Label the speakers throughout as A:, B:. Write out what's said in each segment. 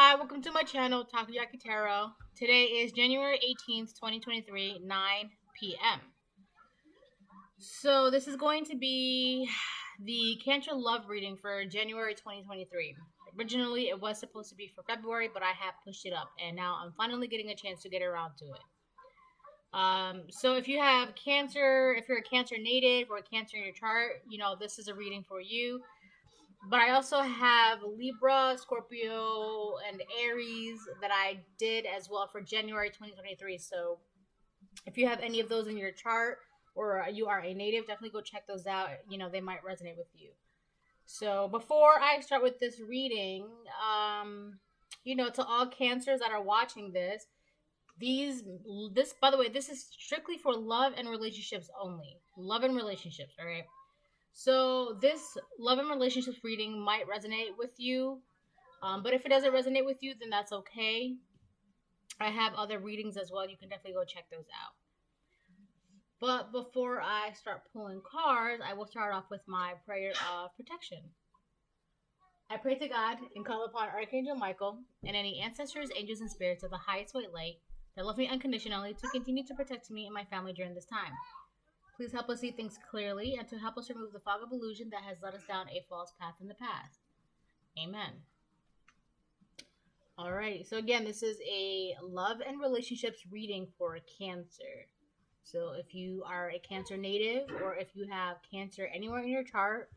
A: Hi, welcome to my channel, Takoyaki Tarot. Today is January 18th, 2023, 9 p.m. So this is going to be the Cancer Love reading for January 2023. Originally, it was supposed to be for February, but I have pushed it up, and now I'm finally getting a chance to get around to it. So if you have Cancer, if you're a Cancer native or a Cancer in your chart, this is a reading for you. But I also have Libra, Scorpio, and Aries that I did as well for January 2023. So if you have any of those in your chart or you are a native, definitely go check those out. They might resonate with you. So before I start with this reading, to all Cancers that are watching this, by the way, this is strictly for love and relationships only. Love and relationships, all right? So this love and relationships reading might resonate with you, but if it doesn't resonate with you, then that's okay. I have other readings as well. You can definitely go check those out. But before I start pulling cards, I will start off with my prayer of protection. I pray to God and call upon Archangel Michael and any ancestors, angels, and spirits of the highest white light that love me unconditionally to continue to protect me and my family during this time. Please help us see things clearly and to help us remove the fog of illusion that has led us down a false path in the past. Amen. Alright, so again, this is a love and relationships reading for Cancer. So if you are a Cancer native or if you have Cancer anywhere in your chart,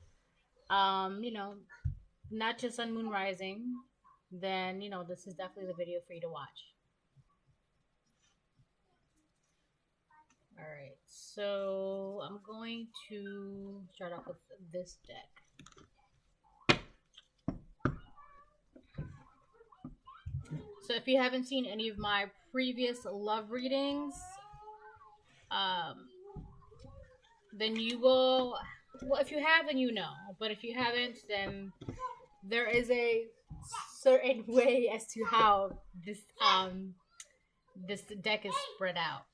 A: not just Sun, Moon, Rising, then, this is definitely the video for you to watch. Alright, so I'm going to start off with this deck. So if you haven't seen any of my previous love readings, then you will, well, if you have, then you know. But if you haven't, then there is a certain way as to how this deck is spread out.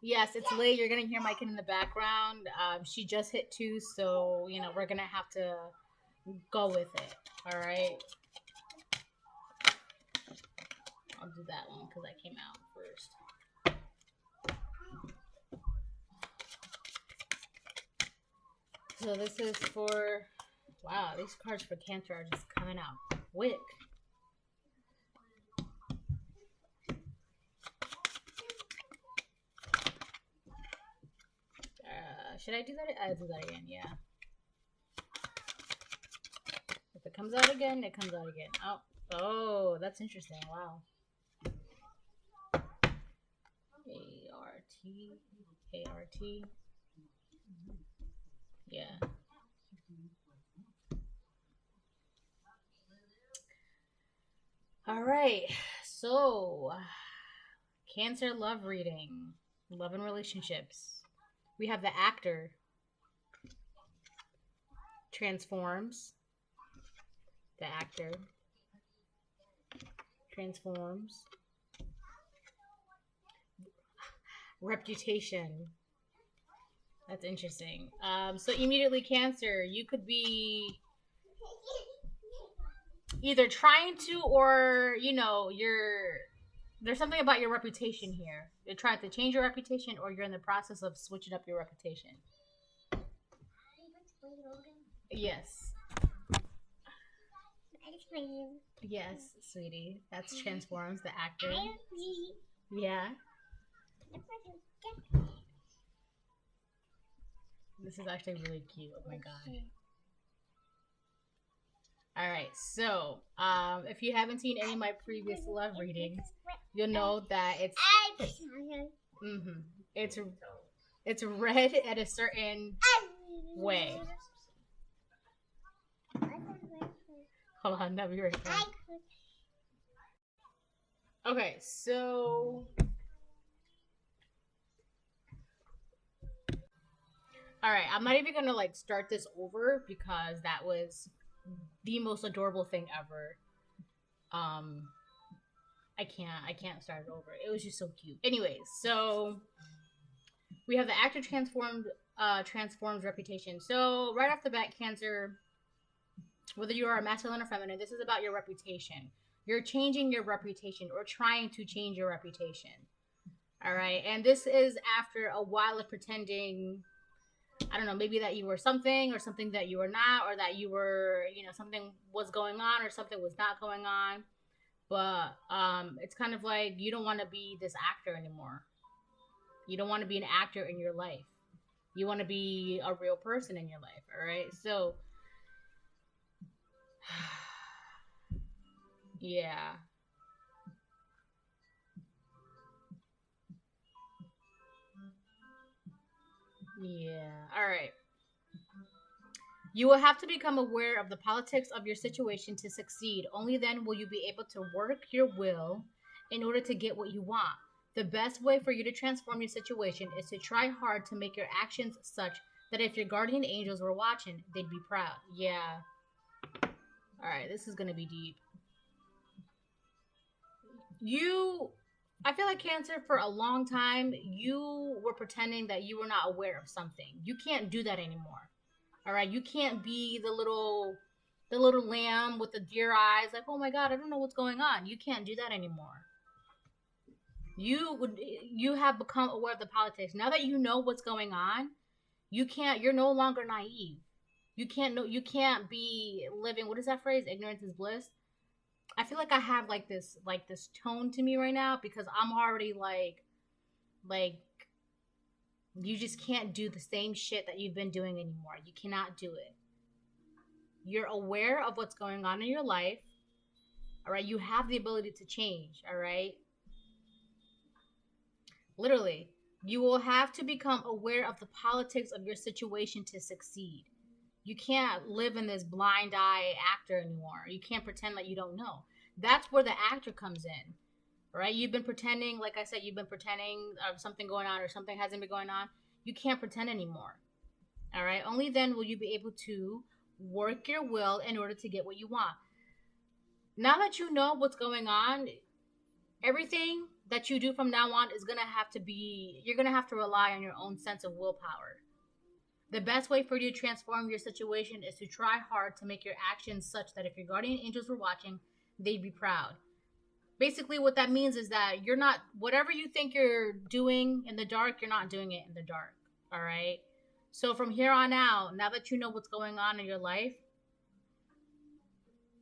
A: Yes, it's late. You're gonna hear my kid in the background. She just hit 2, so we're gonna have to go with it. All right. I'll do that one because I came out first. So this is for, wow, these cards for Cancer are just coming out quick. Should I do that? I'll do that again, yeah. If it comes out again, it comes out again. Oh, that's interesting. Wow. A-R-T. Yeah. All right. So, Cancer love reading. Love and relationships. We have the Actor. Transforms. The Actor. Transforms. Reputation. That's interesting. So immediately Cancer, you could be either trying to or, there's something about your reputation here. You're trying to change your reputation or you're in the process of switching up your reputation. Yes. Yes, sweetie. That's Transforms, the Actor. Yeah. This is actually really cute. Oh my god. Alright, so if you haven't seen any of my previous love readings, you'll know that it's read at a certain way. Hold on, that'll be right back. Okay, so alright, I'm not even gonna start this over because that was the most adorable thing ever. I can't start it over. It was just so cute. Anyways, so we have the Actor transforms reputation. So right off the bat, Cancer, Whether you are masculine or feminine, this is about your reputation. You're changing your reputation or trying to change your reputation. All right. And this is after a while of pretending, I don't know, maybe that you were something or something that you were not, or that you were, something was going on or something was not going on. But it's kind of like you don't want to be this actor anymore. You don't want to be an actor in your life. You want to be a real person in your life. All right. So, yeah. Yeah. All right. You will have to become aware of the politics of your situation to succeed. Only then will you be able to work your will in order to get what you want. The best way for you to transform your situation is to try hard to make your actions such that if your guardian angels were watching, they'd be proud. Yeah. All right, this is going to be deep. I feel like Cancer, for a long time, you were pretending that you were not aware of something. You can't do that anymore. All right, you can't be the little lamb with the deer eyes, like, oh my god, I don't know what's going on. You can't do that anymore. You have become aware of the politics. Now that you know what's going on, you're no longer naive. You can't be living, what is that phrase? Ignorance is bliss. I feel like I have like this tone to me right now because I'm already like you just can't do the same shit that you've been doing anymore. You cannot do it. You're aware of what's going on in your life. All right, you have the ability to change, all right? Literally, you will have to become aware of the politics of your situation to succeed. You can't live in this blind eye actor anymore. You can't pretend like you don't know. That's where the actor comes in, right? You've been pretending, like I said, you've been pretending something going on or something hasn't been going on. You can't pretend anymore, all right? Only then will you be able to work your will in order to get what you want. Now that you know what's going on, everything that you do from now on is going to have to be, you're going to have to rely on your own sense of willpower. The best way for you to transform your situation is to try hard to make your actions such that if your guardian angels were watching, they'd be proud. Basically, what that means is that you're not, whatever you think you're doing in the dark, you're not doing it in the dark. All right? So from here on out, now that you know what's going on in your life,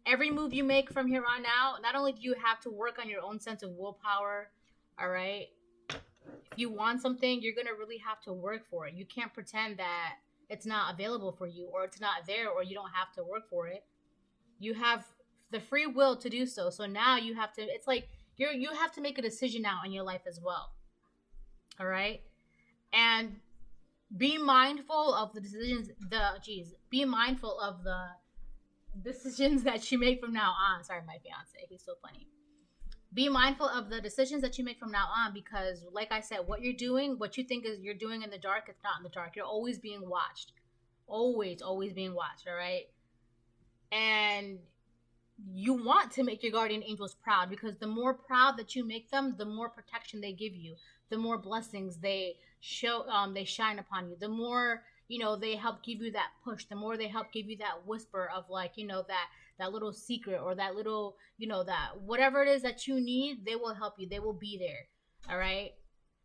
A: every move you make from here on out, not only do you have to work on your own sense of willpower, all right? If you want something, you're going to really have to work for it. You can't pretend that it's not available for you or it's not there or you don't have to work for it. You have the free will to do so. So now you have to, it's like you have to make a decision now in your life as well. All right? And be mindful of the decisions, be mindful of the decisions that you make from now on. Sorry, my fiance, he's so funny. Be mindful of the decisions that you make from now on because, like I said, what you're doing, what you think is you're doing in the dark, it's not in the dark. You're always being watched. Always being watched, all right? And you want to make your guardian angels proud because the more proud that you make them, the more protection they give you, the more blessings they shine upon you, the more, they help give you that push, the more they help give you that whisper of that little secret or that little, that whatever it is that you need, they will help you. They will be there. All right.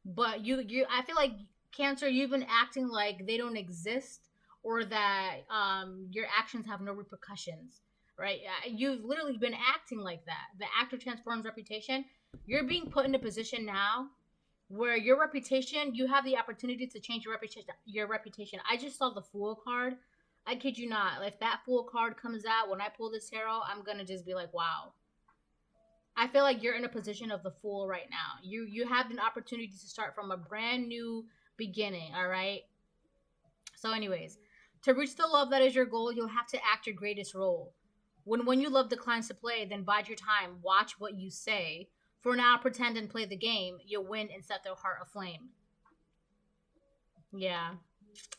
A: But I feel like Cancer, you've been acting like they don't exist or that your actions have no repercussions, right? You've literally been acting like that. The actor transforms reputation. You're being put in a position now where your reputation, you have the opportunity to change your reputation. I just saw the Fool card. I kid you not. If that Fool card comes out when I pull this tarot, I'm going to just be like, wow. I feel like you're in a position of the Fool right now. You have an opportunity to start from a brand new beginning, all right? So anyways, to reach the love that is your goal, you'll have to act your greatest role. When you love declines to play, then bide your time. Watch what you say. For now, pretend and play the game. You'll win and set their heart aflame. Yeah.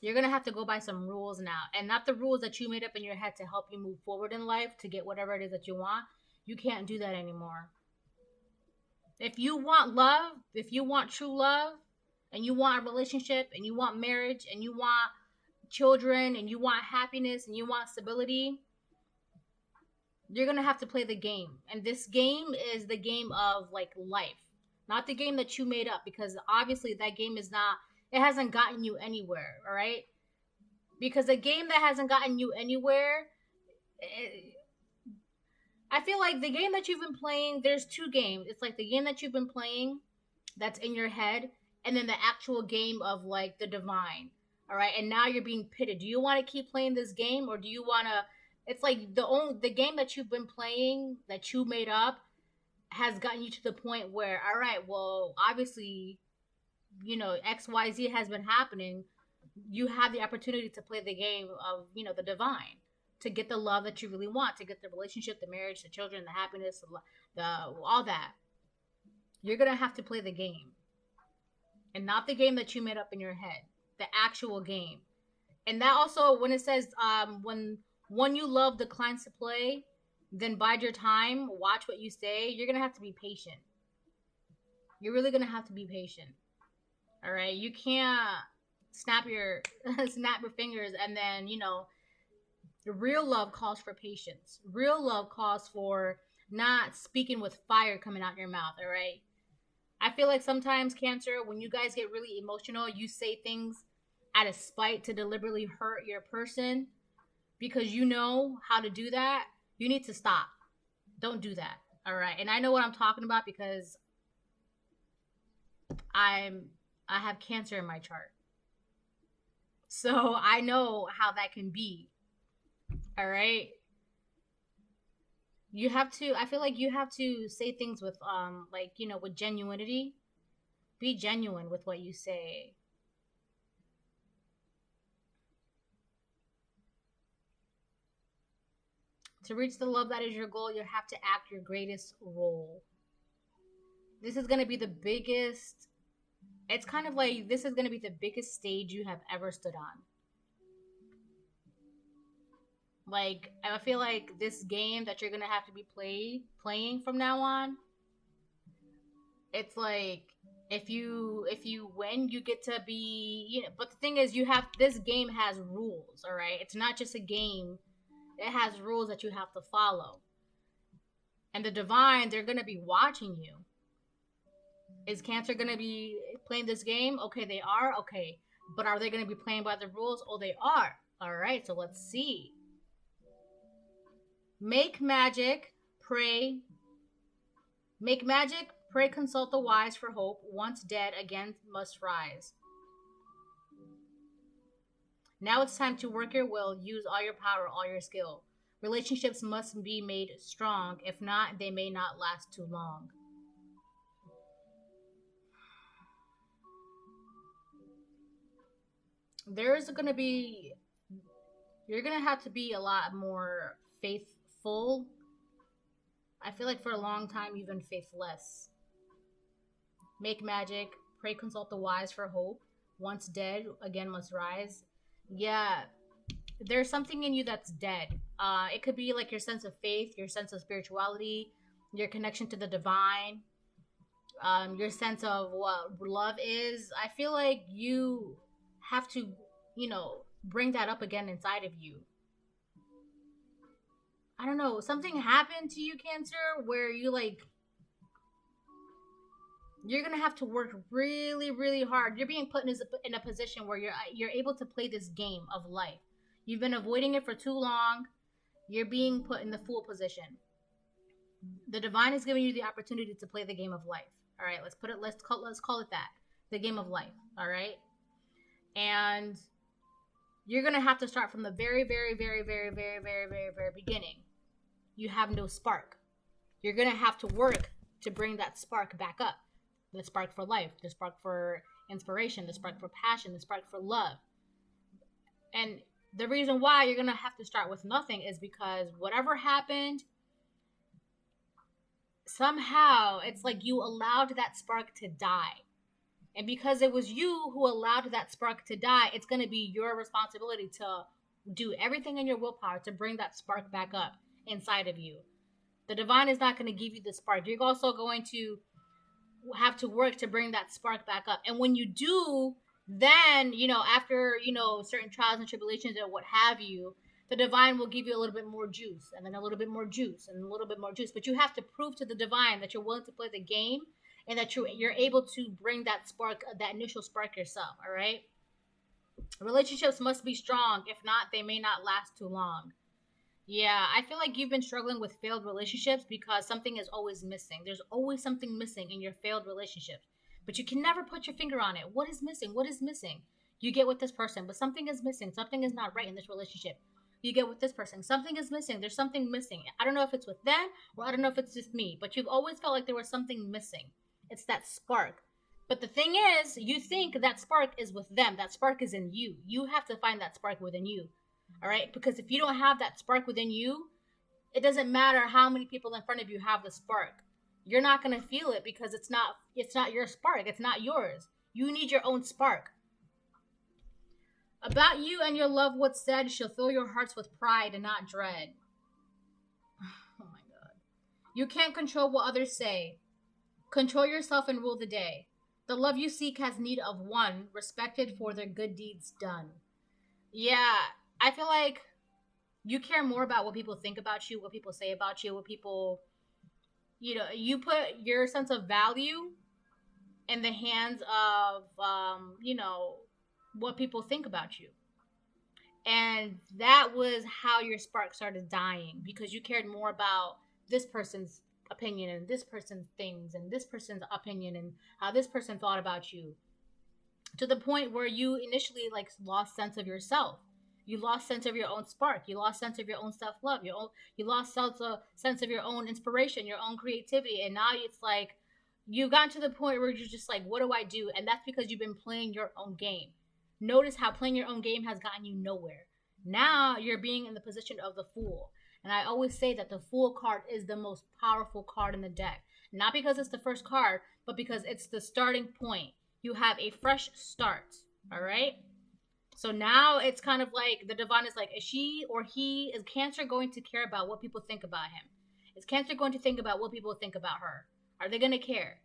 A: You're going to have to go by some rules now. And not the rules that you made up in your head to help you move forward in life to get whatever it is that you want. You can't do that anymore. If you want love, if you want true love, and you want a relationship, and you want marriage, and you want children, and you want happiness, and you want stability, You're gonna have to play the game, and this game is the game of like life, not the game that you made up, because obviously that game is not. It hasn't gotten you anywhere. All right, because a game that hasn't gotten you anywhere, eh, I feel like the game that you've been playing, there's two games. It's like the game that you've been playing that's in your head, and then the actual game of like the divine. All right, and now you're being pitted. Do you want to keep playing this game, or do you want to? It's like the game that you've been playing that you made up has gotten you to the point where, all right, well, obviously, XYZ has been happening. You have the opportunity to play the game of the divine, to get the love that you really want, to get the relationship, the marriage, the children, the happiness, the all that. You're gonna have to play the game, and not the game that you made up in your head, the actual game. And that also, when it says when one you love declines to play, then bide your time, watch what you say. You're gonna have to be patient. You're really gonna have to be patient. All right, you can't snap your snap your fingers, and then the real love calls for patience. Real love calls for not speaking with fire coming out your mouth. All right. I feel like sometimes, Cancer, when you guys get really emotional, you say things out of spite to deliberately hurt your person because you know how to do that. You need to stop. Don't do that. All right. And I know what I'm talking about because I have Cancer in my chart. So I know how that can be. All right. I feel like you have to say things with with genuinity. Be genuine with what you say. To reach the love that is your goal, you have to act your greatest role. This is going to be the biggest, it's kind of like this is going to be the biggest stage you have ever stood on. Like, I feel like this game that you're going to have to be playing from now on, it's like if you win, you get to be, but the thing is, this game has rules, all right? It's not just a game. It has rules that you have to follow. And the divine, they're going to be watching you. Is Cancer going to be playing this game? Okay, they are. Okay. But are they going to be playing by the rules? Oh, they are. All right, so let's see. Make magic, pray. Make magic, pray, consult the wise for hope. Once dead, again must rise. Now it's time to work your will, use all your power, all your skill. Relationships must be made strong. If not, they may not last too long. You're going to have to be a lot more faithful. I feel like for a long time you've been faithless. Make magic, pray, consult the wise for hope. Once dead, again must rise. Yeah, there's something in you that's dead. It could be like your sense of faith, your sense of spirituality, your connection to the divine, your sense of what love is. I feel like you have to, bring that up again inside of you. I don't know, something happened to you, Cancer, where you're gonna have to work really, really hard. You're being put in a position where you're able to play this game of life. You've been avoiding it for too long. You're being put in the fool position. The divine is giving you the opportunity to play the game of life. All right, let's call it that, the game of life. All right, and you're gonna have to start from the very, very, very, very, very, very, very, very beginning. You have no spark. You're gonna have to work to bring that spark back up. The spark for life, the spark for inspiration, the spark for passion, the spark for love. And the reason why you're going to have to start with nothing is because whatever happened, somehow it's like you allowed that spark to die. And because it was you who allowed that spark to die, it's going to be your responsibility to do everything in your willpower to bring that spark back up inside of you. The divine is not going to give you the spark. You're also going to have to work to bring that spark back up. And when you do, then, after, certain trials and tribulations or what have you, the divine will give you a little bit more juice, and then a little bit more juice, and a little bit more juice. But you have to prove to the divine that you're willing to play the game, and that you're able to bring that spark, that initial spark yourself. All right. Relationships must be strong. If not, they may not last too long. Yeah, I feel like you've been struggling with failed relationships because something is always missing. There's always something missing in your failed relationships, but you can never put your finger on it. What is missing? What is missing? You get with this person, but something is missing. Something is not right in this relationship. You get with this person, something is missing. There's something missing. I don't know if it's with them or I don't know if it's just me, but you've always felt like there was something missing. It's that spark. But the thing is, you think that spark is with them. That spark is in you. You have to find that spark within you. All right? Because if you don't have that spark within you, it doesn't matter how many people in front of you have the spark. You're not going to feel it because it's not your spark. It's not yours. You need your own spark. About you and your love, what's said shall fill your hearts with pride and not dread. Oh my God. You can't control what others say. Control yourself and rule the day. The love you seek has need of one, respected for their good deeds done. Yeah, I feel like you care more about what people think about you, what people say about you, what people, you put your sense of value in the hands of, what people think about you. And that was how your spark started dying, because you cared more about this person's opinion and this person's things and this person's opinion and how this person thought about you, to the point where you initially lost sense of yourself. You lost sense of your own spark. You lost sense of your own self-love. You lost sense of your own inspiration, your own creativity. And now it's like you've gotten to the point where you're just like, what do I do? And that's because you've been playing your own game. Notice how playing your own game has gotten you nowhere. Now you're being in the position of the fool. And I always say that the Fool card is the most powerful card in the deck. Not because it's the first card, but because it's the starting point. You have a fresh start. All right? So now it's kind of like the divine is like, is she or he, is Cancer going to care about what people think about him? Is Cancer going to think about what people think about her? Are they going to care?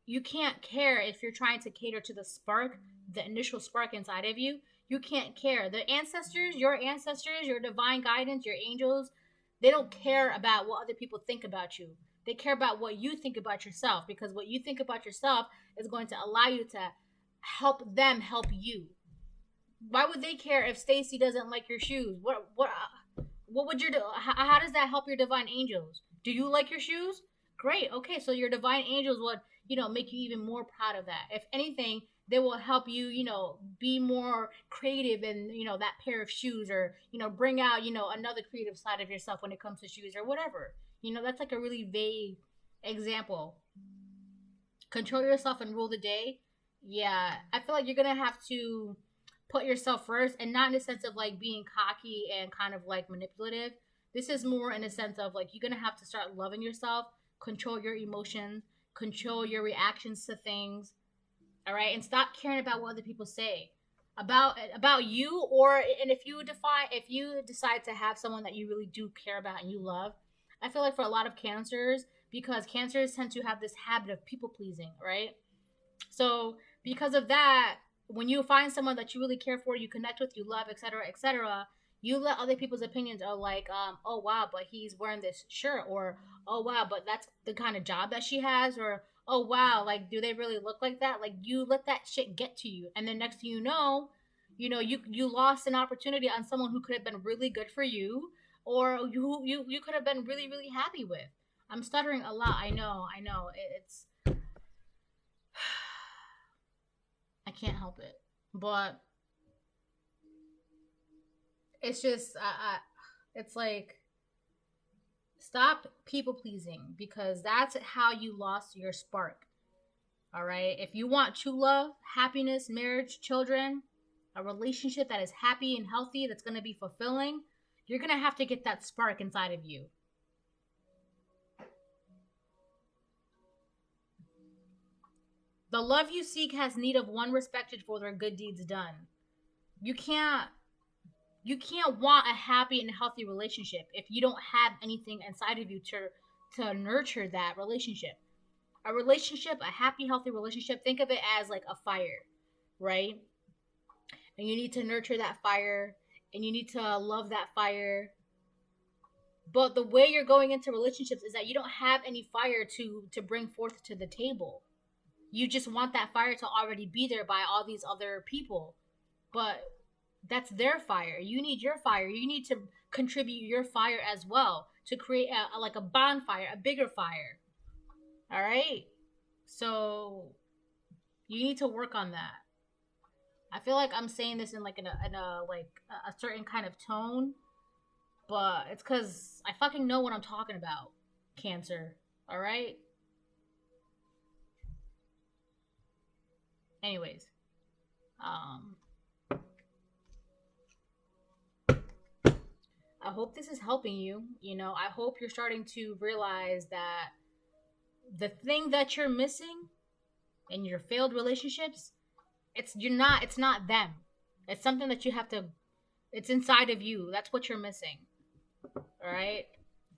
A: You can't care if you're trying to cater to the spark, the initial spark inside of you. You can't care. The ancestors, your divine guidance, your angels, they don't care about what other people think about you. They care about what you think about yourself, because what you think about yourself is going to allow you to help them help you. Why would they care if Stacy doesn't like your shoes? What would you do? How does that help your divine angels? Do you like your shoes? Great. Okay, so your divine angels would, make you even more proud of that. If anything, they will help you, be more creative in, that pair of shoes, or, bring out, another creative side of yourself when it comes to shoes or whatever. That's like a really vague example. Control yourself and rule the day. Yeah, I feel like you're going to have to put yourself first, and not in the sense of being cocky and kind of manipulative. This is more in a sense of you're going to have to start loving yourself, control your emotions, control your reactions to things. All right, and stop caring about what other people say about you, and if you decide to have someone that you really do care about and you love. I feel like for a lot of Cancers, because Cancers tend to have this habit of people pleasing, right? So because of that, when you find someone that you really care for, you connect with, you love, etc., you let other people's opinions of oh wow, but he's wearing this shirt, or oh wow, but that's the kind of job that she has, or oh wow, do they really look like that? You let that shit get to you, and then next thing you know, you lost an opportunity on someone who could have been really good for you, or you could have been really, really happy with. I'm stuttering a lot. I know. It's I can't help it, but it's just it's stop people pleasing, because that's how you lost your spark. All right, if you want true love, happiness, marriage, children, a relationship that is happy and healthy, that's going to be fulfilling, you're going to have to get that spark inside of you. The love you seek has need of one, respected for their good deeds done. You can't want a happy and healthy relationship if you don't have anything inside of you to nurture that relationship. A relationship, a happy, healthy relationship, think of it as a fire, right? And you need to nurture that fire. and you need to love that fire. But the way you're going into relationships is that you don't have any fire to bring forth to the table. You just want that fire to already be there by all these other people. But that's their fire. You need your fire. You need to contribute your fire as well to create like a bonfire, a bigger fire. All right? So you need to work on that. I feel like I'm saying this in a certain kind of tone, but it's because I fucking know what I'm talking about, Cancer. All right? Anyways, I hope this is helping you. I hope you're starting to realize that the thing that you're missing in your failed relationships, it's not them. It's something that you have to, it's inside of you. That's what you're missing. All right?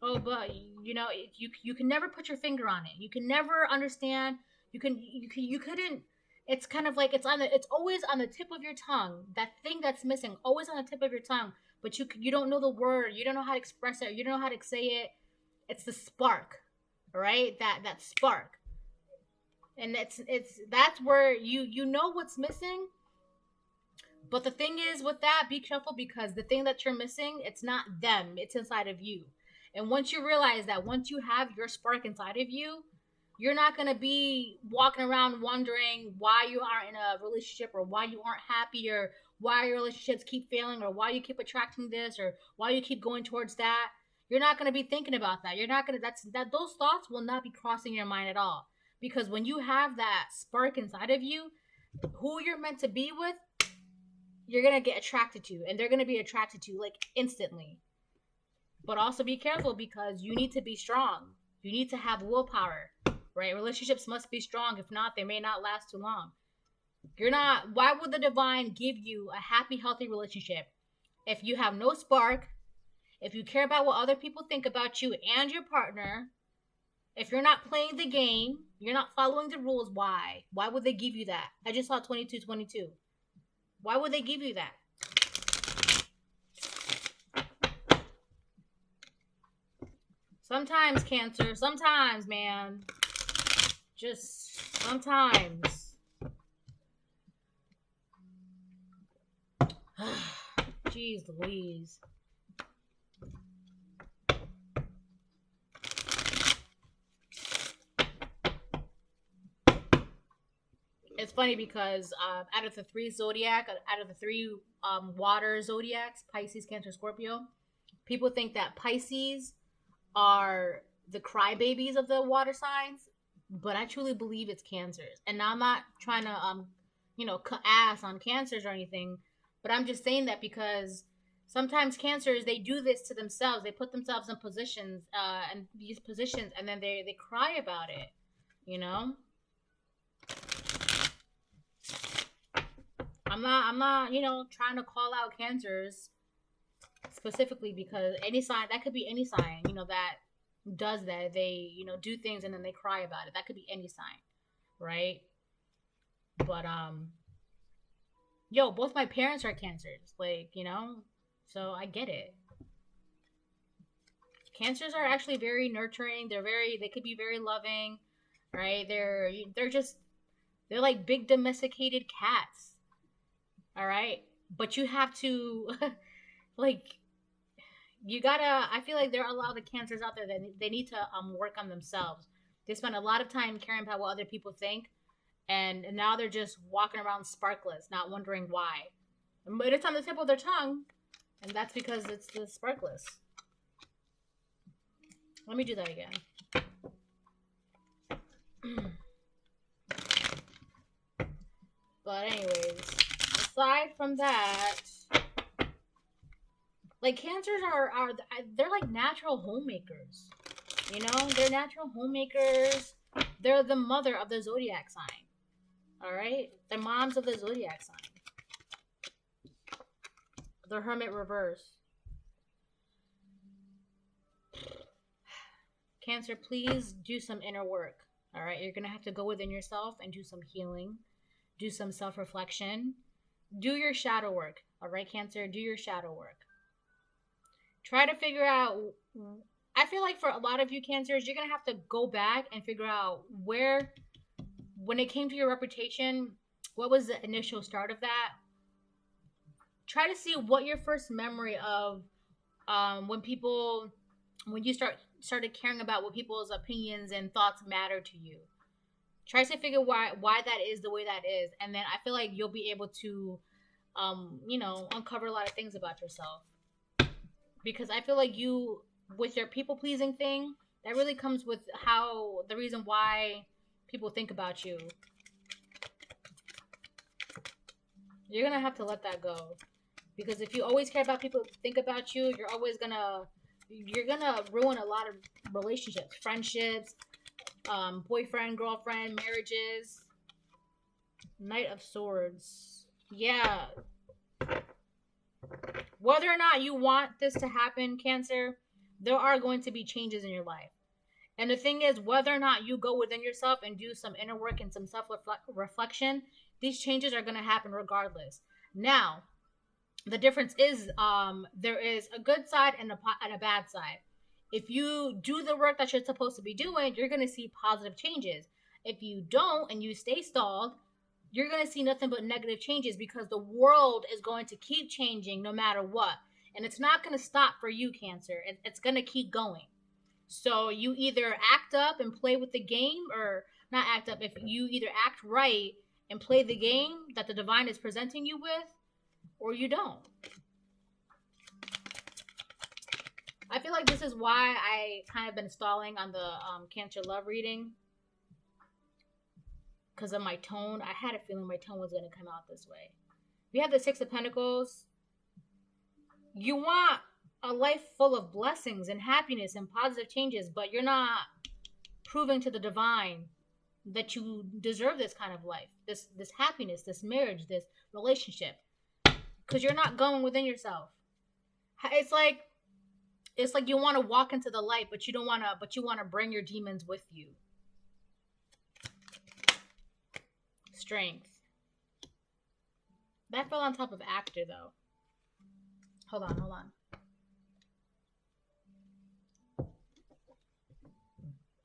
A: Oh, but you can never put your finger on it. You can never understand. You couldn't. It's kind of like it's always on the tip of your tongue. That thing that's missing, always on the tip of your tongue. But you don't know the word. You don't know how to express it. You don't know how to say it. It's the spark, right? That spark, and that's where you know what's missing. But the thing is with that, be careful, because the thing that you're missing, it's not them. It's inside of you. And once you realize that, once you have your spark inside of you, you're not going to be walking around wondering why you aren't in a relationship, or why you aren't happy, or why your relationships keep failing, or why you keep attracting this, or why you keep going towards that. You're not going to be thinking about that. You're not going to, those thoughts will not be crossing your mind at all. Because when you have that spark inside of you, who you're meant to be with, you're going to get attracted to, and they're going to be attracted to like instantly. But also be careful, because you need to be strong. You need to have willpower, right? Relationships must be strong. If not, they may not last too long. Why would the divine give you a happy, healthy relationship if you have no spark, if you care about what other people think about you and your partner, if you're not playing the game, you're not following the rules? Why? Why would they give you that? I just saw 2222. Why would they give you that? Sometimes, Cancer, sometimes, man. Just sometimes. Jeez Louise. It's funny because out of the three water zodiacs, Pisces, Cancer, Scorpio, people think that Pisces are the crybabies of the water signs, but I truly believe it's Cancers. And now I'm not trying to, cut ass on Cancers or anything, but I'm just saying that because sometimes Cancers, they do this to themselves. They put themselves in positions, and these positions, and then they cry about it, I'm not, trying to call out Cancers specifically, because any sign, that could be any sign, that does that. They, do things and then they cry about it. That could be any sign, right? But, both my parents are Cancers, so I get it. Cancers are actually very nurturing. They could be very loving, right? They're like big domesticated cats. All right. But you have to, I feel like there are a lot of Cancers out there that they need to work on themselves. They spend a lot of time caring about what other people think, and now they're just walking around sparkless, not wondering why. But it's on the tip of their tongue, and that's because it's the sparkless. Let me do that again. But anyways, aside from that, Cancers they're like natural homemakers. They're natural homemakers. They're the mother of the zodiac sign. All right? They're moms of the zodiac sign. The Hermit reverse. Cancer, please do some inner work. All right? You're going to have to go within yourself and do some healing. Do some self-reflection. Do your shadow work. All right, Cancer, do your shadow work. Try to figure out. I feel like for a lot of you Cancers, you're gonna have to go back and figure out where, when it came to your reputation, what was the initial start of that. Try to see what your first memory of when people, when you started caring about what people's opinions and thoughts matter to you. Try to figure why that is the way that is, and then I feel like you'll be able to uncover a lot of things about yourself. Because I feel like you, with your people pleasing thing, that really comes with how the reason why people think about you. You're gonna have to let that go, because if you always care about people think about you, you're gonna ruin a lot of relationships, friendships, boyfriend, girlfriend, marriages. Knight of Swords. Yeah. Whether or not you want this to happen, Cancer, there are going to be changes in your life. And the thing is, whether or not you go within yourself and do some inner work and some self-reflection, these changes are going to happen regardless. Now, the difference is there is a good side and a bad side. If you do the work that you're supposed to be doing, you're going to see positive changes. If you don't and you stay stalled, you're going to see nothing but negative changes, because the world is going to keep changing no matter what. And it's not going to stop for you, Cancer. It's going to keep going. So you either act up and play with the game, or not act up. If you either act right and play the game that the divine is presenting you with, or you don't. I feel like this is why I kind of been stalling on the Cancer love reading. Because of my tone. I had a feeling my tone was going to come out this way. We have the Six of Pentacles. You want a life full of blessings and happiness and positive changes, but you're not proving to the divine that you deserve this kind of life, this happiness, this marriage, this relationship, because you're not going within yourself. It's like you want to walk into the light, but you don't want to. But you want to bring your demons with you. Strength. That fell on top of actor, though. Hold on.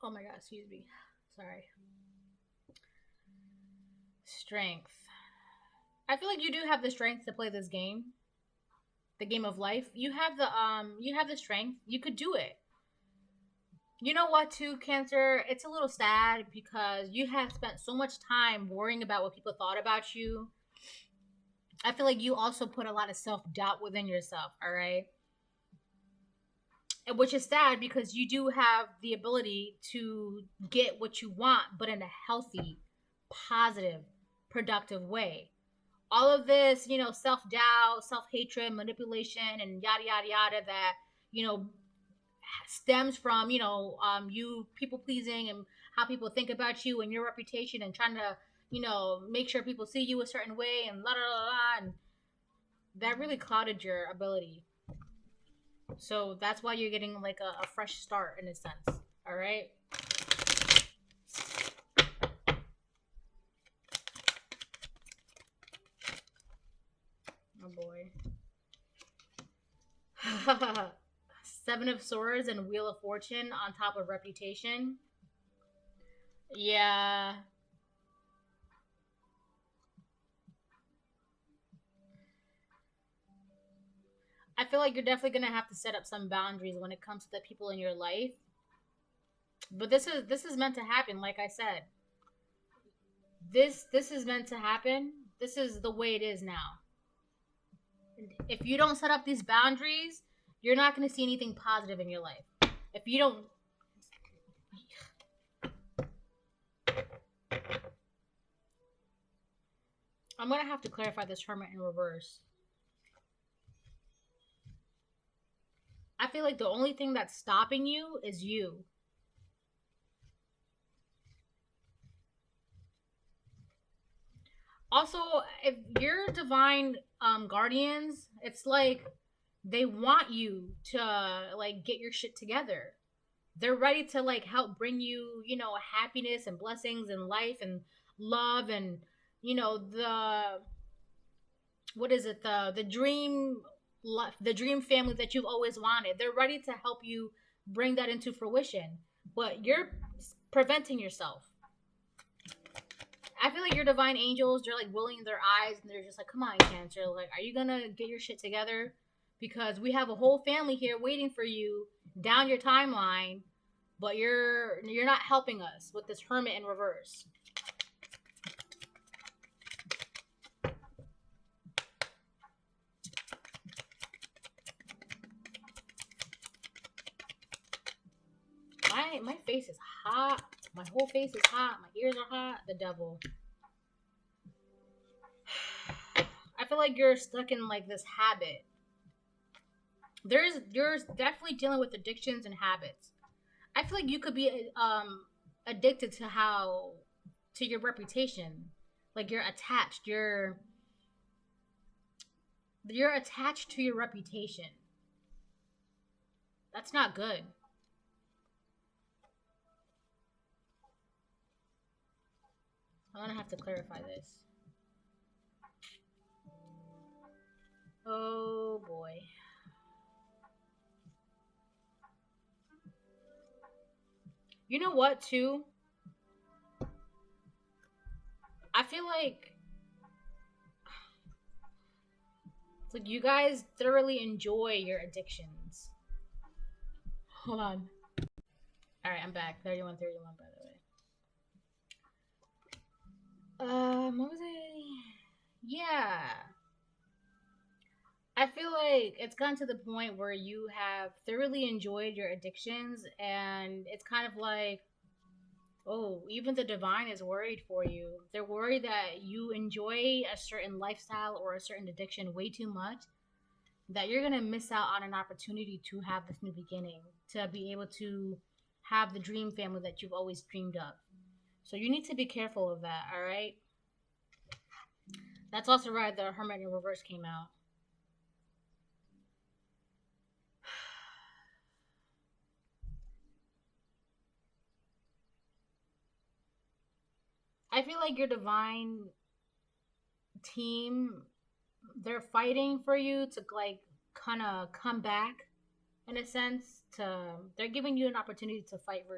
A: Oh my god, excuse me. Sorry. Strength. I feel like you do have the strength to play this game. The game of life. You have the strength. You could do it. You know what, too, Cancer? It's a little sad because you have spent so much time worrying about what people thought about you. I feel like you also put a lot of self-doubt within yourself, all right? Which is sad, because you do have the ability to get what you want, but in a healthy, positive, productive way. All of this, self-doubt, self-hatred, manipulation, and yada, yada, yada that, stems from you people pleasing and how people think about you and your reputation, and trying to make sure people see you a certain way, and la la la la, and that really clouded your ability. So that's why you're getting like a fresh start in a sense. All right. Oh boy. Seven of Swords and Wheel of Fortune on top of reputation. Yeah. I feel like you're definitely going to have to set up some boundaries when it comes to the people in your life. But this is meant to happen, like I said. This is meant to happen. This is the way it is now. If you don't set up these boundaries, you're not going to see anything positive in your life. If you don't... I'm going to have to clarify this Hermit in reverse. I feel like the only thing that's stopping you is you. Also, if your divine guardians, it's like they want you to like get your shit together. They're ready to like help bring you, happiness and blessings and life and love and the what is it, the dream, the dream family that you've always wanted. They're ready to help you bring that into fruition, but you're preventing yourself. I feel like your divine angels, they're like rolling their eyes and they're just like, come on, Cancer. Like, are you gonna get your shit together? Because we have a whole family here waiting for you down your timeline, but you're not helping us with this Hermit in reverse. My face is hot. My whole face is hot. My ears are hot. The devil. I feel like you're stuck in like this habit. You're definitely dealing with addictions and habits. I feel like you could be addicted to your reputation. Like you're attached. You're attached to your reputation. That's not good. I'm gonna have to clarify this. Oh boy. You know what, too? I feel like it's like you guys thoroughly enjoy your addictions. Hold on. Alright, I'm back. 31, by the way. What was it? Yeah. I feel like it's gotten to the point where you have thoroughly enjoyed your addictions, and it's kind of like, oh, even the divine is worried for you. They're worried that you enjoy a certain lifestyle or a certain addiction way too much, that you're going to miss out on an opportunity to have this new beginning, to be able to have the dream family that you've always dreamed of. So you need to be careful of that, all right? That's also why the Hermit in reverse came out. I feel like your divine team, they're fighting for you to like kind of come back in a sense. They're giving you an opportunity to fight for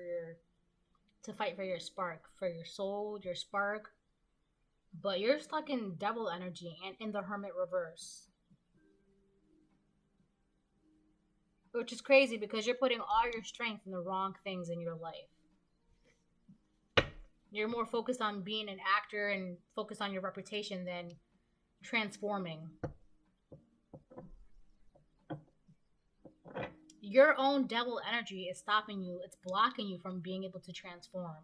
A: your spark, for your soul, your spark. But you're stuck in devil energy and in the Hermit reverse, which is crazy because you're putting all your strength in the wrong things in your life. You're more focused on being an actor and focused on your reputation than transforming. Your own devil energy is stopping you, it's blocking you from being able to transform.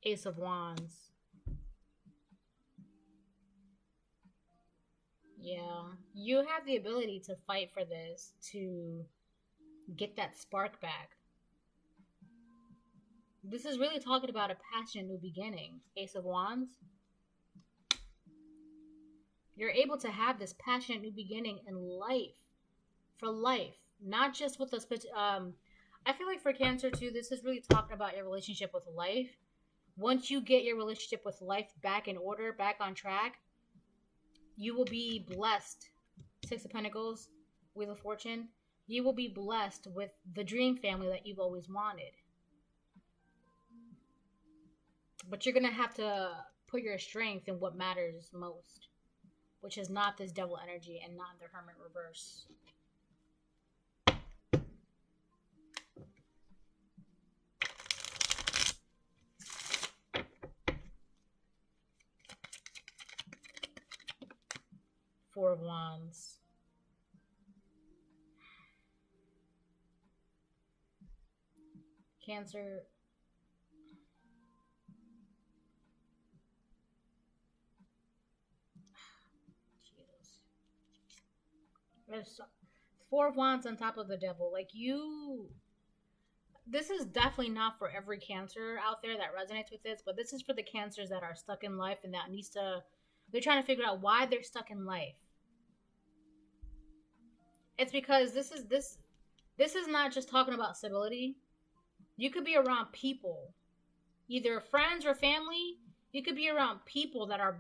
A: Ace of Wands. Yeah. You have the ability to fight for this, to get that spark back. This is really talking about a passionate new beginning. Ace of Wands. You're able to have this passionate new beginning in life. For life. Not just with I feel like for Cancer too, this is really talking about your relationship with life. Once you get your relationship with life back in order, back on track, you will be blessed. Six of Pentacles, Wheel of Fortune. You will be blessed with the dream family that you've always wanted. But you're going to have to put your strength in what matters most, which is not this devil energy and not the Hermit reverse. Four of Wands. Cancer. There's Four of Wands on top of the Devil. Like you, this is definitely not for every Cancer out there that resonates with this, but this is for the Cancers that are stuck in life and that needs to. They're trying to figure out why they're stuck in life. It's because this is not just talking about stability. You could be around people, either friends or family. You could be around people that are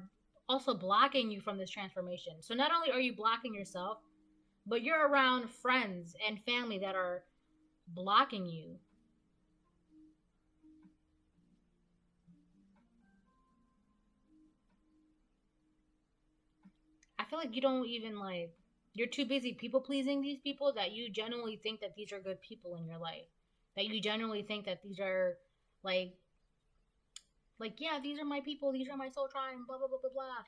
A: also blocking you from this transformation. So not only are you blocking yourself, but you're around friends and family that are blocking you. I feel like you don't even like, you're too busy people pleasing these people that you genuinely think that these are good people in your life. That you genuinely think that these are like yeah, these are my people, these are my soul tribe, blah blah blah blah blah.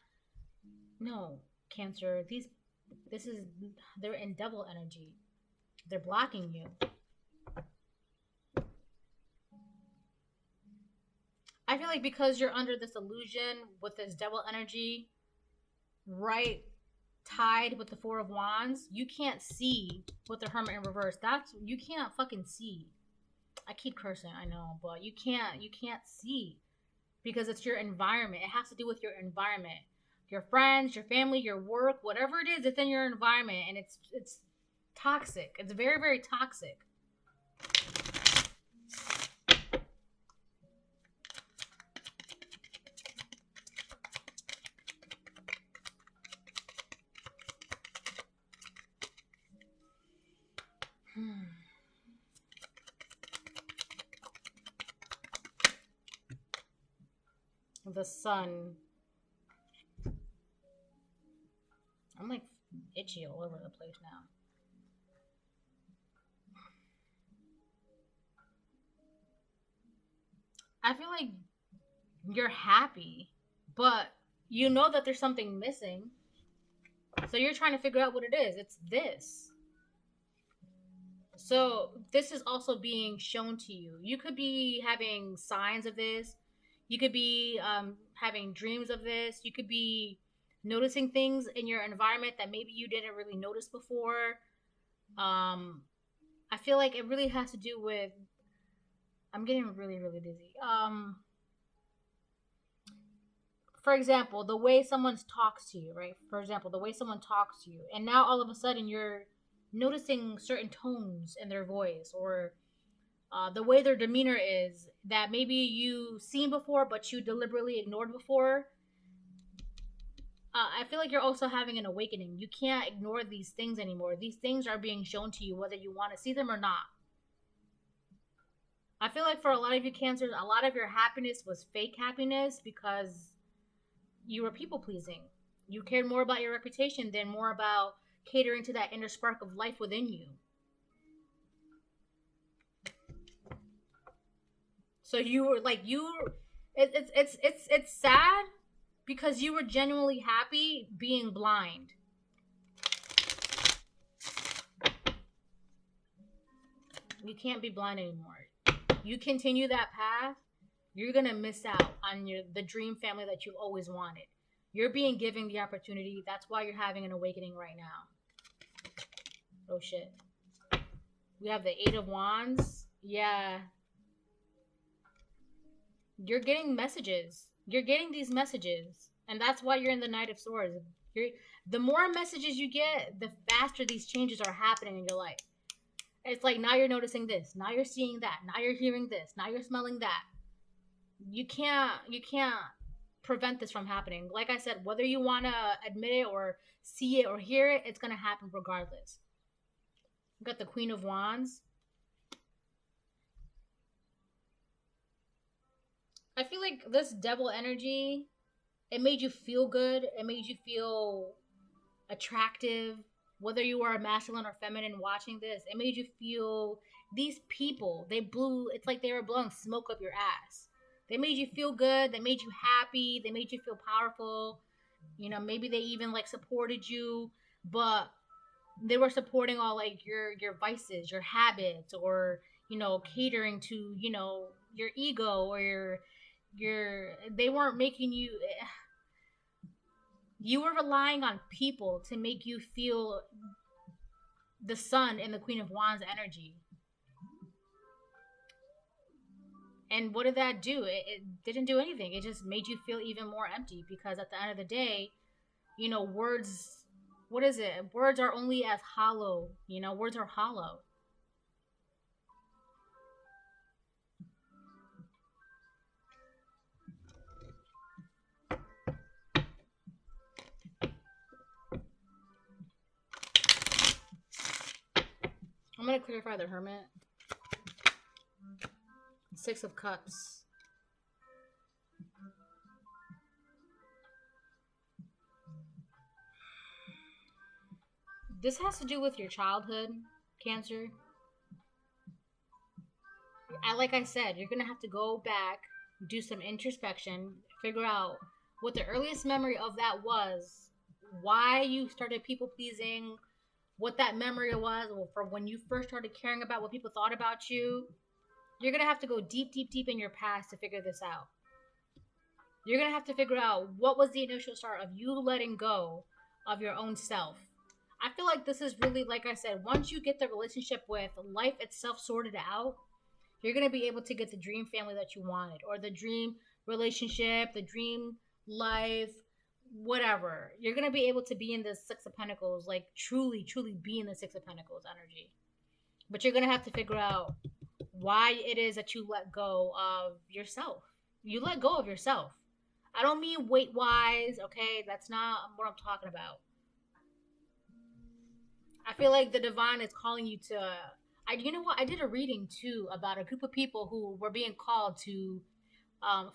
A: No, Cancer, this is they're in devil energy. They're blocking you. I feel like because you're under this illusion with this devil energy, right, tied with the Four of Wands, you can't see with the Hermit in reverse. That's you can't fucking see. I keep cursing, I know, but you can't see because it's your environment. It has to do with your environment. Your friends, your family, your work, whatever it is, it's in your environment and it's toxic. It's very, very toxic. The Sun. I'm like itchy all over the place now. I feel like you're happy, but you know that there's something missing. So you're trying to figure out what it is. It's this. So this is also being shown to you. You could be having signs of this. You could be having dreams of this. You could be noticing things in your environment that maybe you didn't really notice before. I feel like it really has to do with. I'm getting really, really dizzy. For example, the way someone talks to you, right? For example, the way someone talks to you, and now all of a sudden you're noticing certain tones in their voice or the way their demeanor is that maybe you seen before but you deliberately ignored before. I feel like you're also having an awakening. You can't ignore these things anymore. These things are being shown to you whether you want to see them or not. I feel like for a lot of you Cancers, a lot of your happiness was fake happiness because you were people pleasing. You cared more about your reputation than more about catering to that inner spark of life within you. So you were like it's sad because you were genuinely happy being blind. You can't be blind anymore. You continue that path, you're gonna miss out on the dream family that you always wanted. You're being given the opportunity. That's why you're having an awakening right now. Oh shit. We have the Eight of Wands. Yeah. You're getting messages. You're getting these messages. And that's why you're in the Knight of Swords. The more messages you get, the faster these changes are happening in your life. It's like now you're noticing this. Now you're seeing that. Now you're hearing this. Now you're smelling that. You can't prevent this from happening. Like I said, whether you want to admit it or see it or hear it, it's going to happen regardless. We got the Queen of Wands. I feel like this devil energy, it made you feel good. It made you feel attractive. Whether you are masculine or feminine watching this, it made you feel these people, it's like they were blowing smoke up your ass. They made you feel good. They made you happy. They made you feel powerful. You know, maybe they even like supported you, but they were supporting all like your vices, your habits, or catering to your ego or they weren't making you were relying on people to make you feel the Sun and the Queen of Wands energy. And what did that do? It didn't do anything. It just made you feel even more empty, because at the end of the day, words, what is it? Words are only as hollow. Words are hollow. I'm going to clarify the Hermit. Six of Cups. This has to do with your childhood, Cancer. Like I said, you're going to have to go back, do some introspection, figure out what the earliest memory of that was, why you started people pleasing, what that memory was from when you first started caring about what people thought about you. You're going to have to go deep, deep, deep in your past to figure this out. You're going to have to figure out what was the initial start of you letting go of your own self. I feel like this is really, like I said, once you get the relationship with life itself sorted out, you're going to be able to get the dream family that you wanted, or the dream relationship, the dream life, whatever. You're going to be able to be in the Six of Pentacles, like truly, truly be in the Six of Pentacles energy. But you're going to have to figure out why it is that you let go of yourself. You let go of yourself. I don't mean weight-wise, okay? That's not what I'm talking about. I feel like the divine is calling you to... you know what? I did a reading, too, about a group of people who were being called to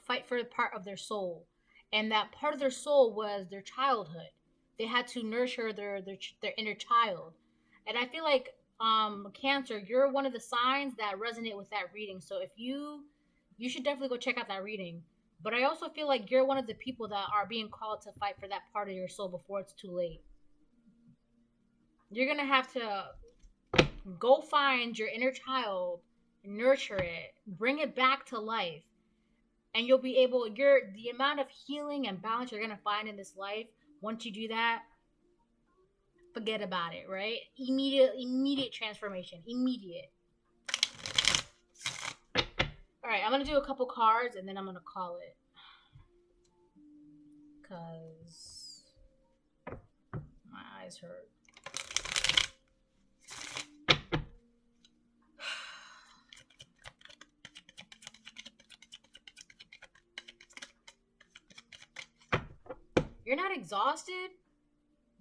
A: fight for a part of their soul. And that part of their soul was their childhood. They had to nurture their inner child. And I feel like, Cancer, you're one of the signs that resonate with that reading. So if you should definitely go check out that reading. But I also feel like you're one of the people that are being called to fight for that part of your soul before it's too late. You're going to have to go find your inner child, nurture it, bring it back to life. And you'll be able, the amount of healing and balance you're going to find in this life, once you do that, forget about it, right? Immediate transformation. Immediate. All right, I'm going to do a couple cards and then I'm going to call it. Because my eyes hurt. You're not exhausted,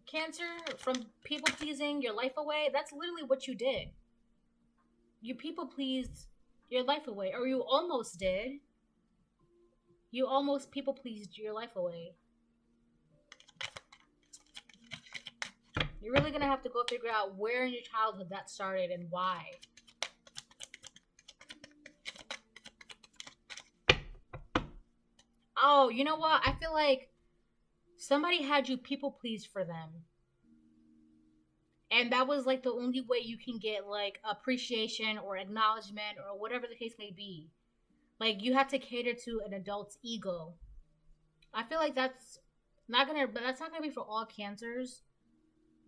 A: Cancer, from people pleasing your life away? That's literally what you did. You people pleased your life away, or you almost did. You almost people pleased your life away. You're really gonna have to go figure out where in your childhood that started and why. Oh, you know what? I feel like somebody had you people pleased for them. And that was like the only way you can get like appreciation or acknowledgement or whatever the case may be. Like you have to cater to an adult's ego. I feel like that's not gonna be for all Cancers.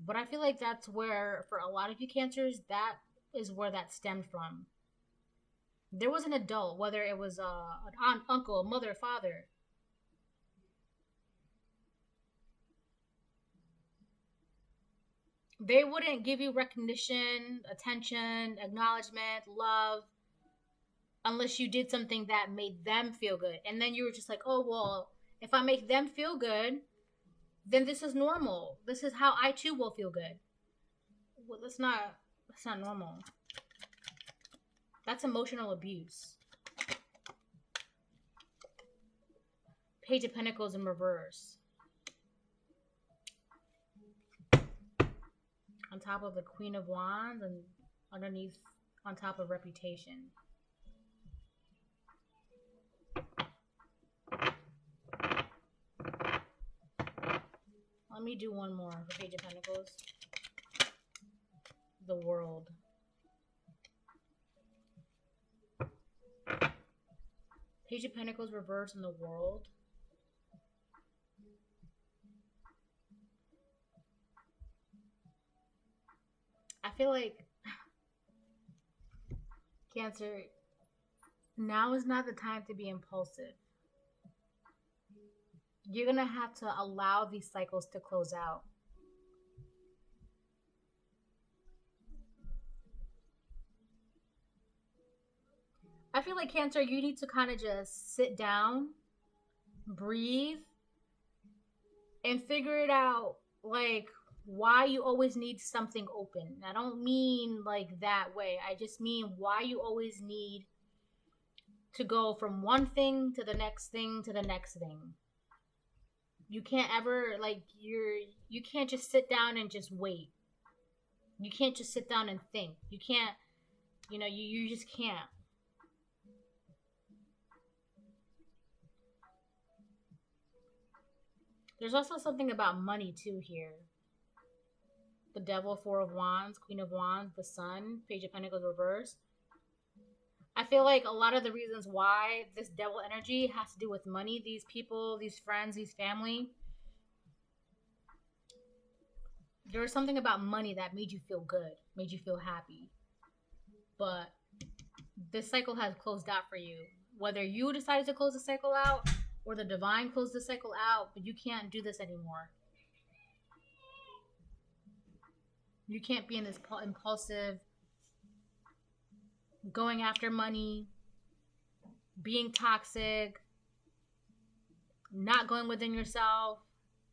A: But I feel like that's where, for a lot of you Cancers, that is where that stemmed from. There was an adult, whether it was an aunt, uncle, mother, father. They wouldn't give you recognition, attention, acknowledgement, love, unless you did something that made them feel good. And then you were just like, oh, well, if I make them feel good, then this is normal. This is how I too will feel good. Well, that's not normal. That's emotional abuse. Page of Pentacles in reverse. On top of the Queen of Wands and underneath, on top of Reputation. Let me do one more for Page of Pentacles. The World. Page of Pentacles reversed in the World. I feel like Cancer, now is not the time to be impulsive. You're gonna have to allow these cycles to close out. I feel like Cancer, you need to kind of just sit down, breathe, and figure it out, like, why you always need something open. I don't mean like that way. I just mean why you always need to go from one thing to the next thing to the next thing. You can't ever, like, you can't just sit down and just wait. You can't just sit down and think. You can't, you just can't. There's also something about money too here. The Devil, Four of Wands, Queen of Wands, the Sun, Page of Pentacles reverse. I feel like a lot of the reasons why this devil energy has to do with money. These people, these friends, these family. There was something about money that made you feel good, made you feel happy. But this cycle has closed out for you. Whether you decided to close the cycle out or the divine closed the cycle out, but you can't do this anymore. You can't be in this impulsive, going after money, being toxic, not going within yourself,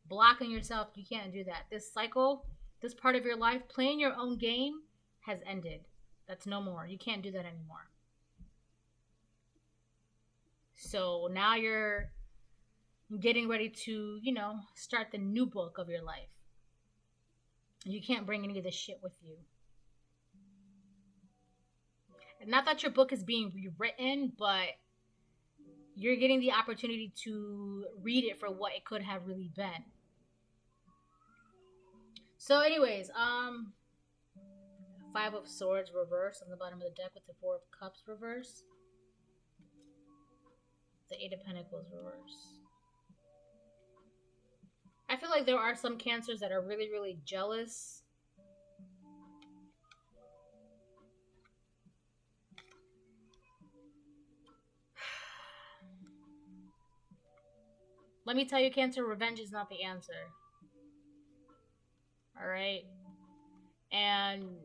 A: blocking yourself. You can't do that. This cycle, this part of your life, playing your own game has ended. That's no more. You can't do that anymore. So now you're getting ready to, start the new book of your life. You can't bring any of this shit with you. And not that your book is being rewritten, but you're getting the opportunity to read it for what it could have really been. So anyways, Five of Swords reverse on the bottom of the deck with the Four of Cups reverse. The Eight of Pentacles reverse. I feel like there are some Cancers that are really, really jealous. Let me tell you, Cancer, revenge is not the answer. Alright? And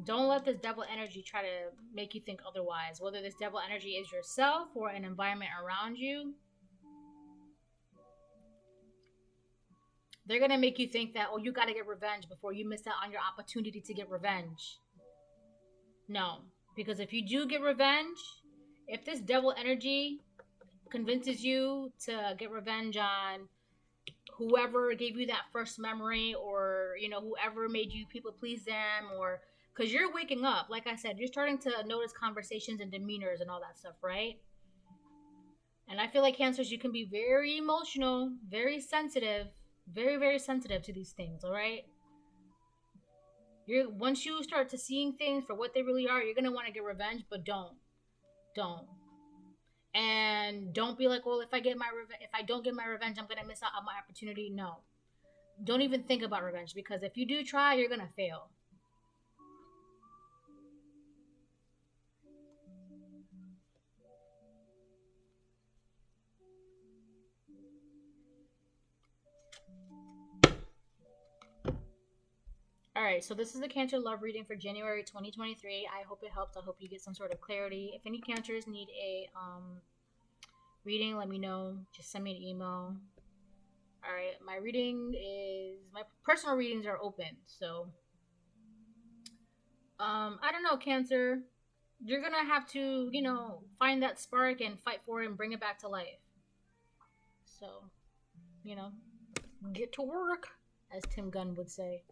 A: don't let this devil energy try to make you think otherwise. Whether this devil energy is yourself or an environment around you, they're going to make you think that, oh, you got to get revenge before you miss out on your opportunity to get revenge. No. Because if you do get revenge, if this devil energy convinces you to get revenge on whoever gave you that first memory, or, whoever made you people please them, or because you're waking up, like I said, you're starting to notice conversations and demeanors and all that stuff, right? And I feel like Cancers, you can be very emotional, very sensitive, very, very sensitive to these things, all right? Once you start to seeing things for what they really are, you're going to want to get revenge, but don't. And don't be like, well, if I don't get my revenge, I'm going to miss out on my opportunity. No. Don't even think about revenge, because if you do try, you're going to fail. Alright, so this is the Cancer love reading for January 2023. I hope it helps. I hope you get some sort of clarity. If any Cancers need a reading, let me know. Just send me an email. Alright, my personal readings are open. So, I don't know, Cancer. You're going to have to, find that spark and fight for it and bring it back to life. So, get to work, as Tim Gunn would say.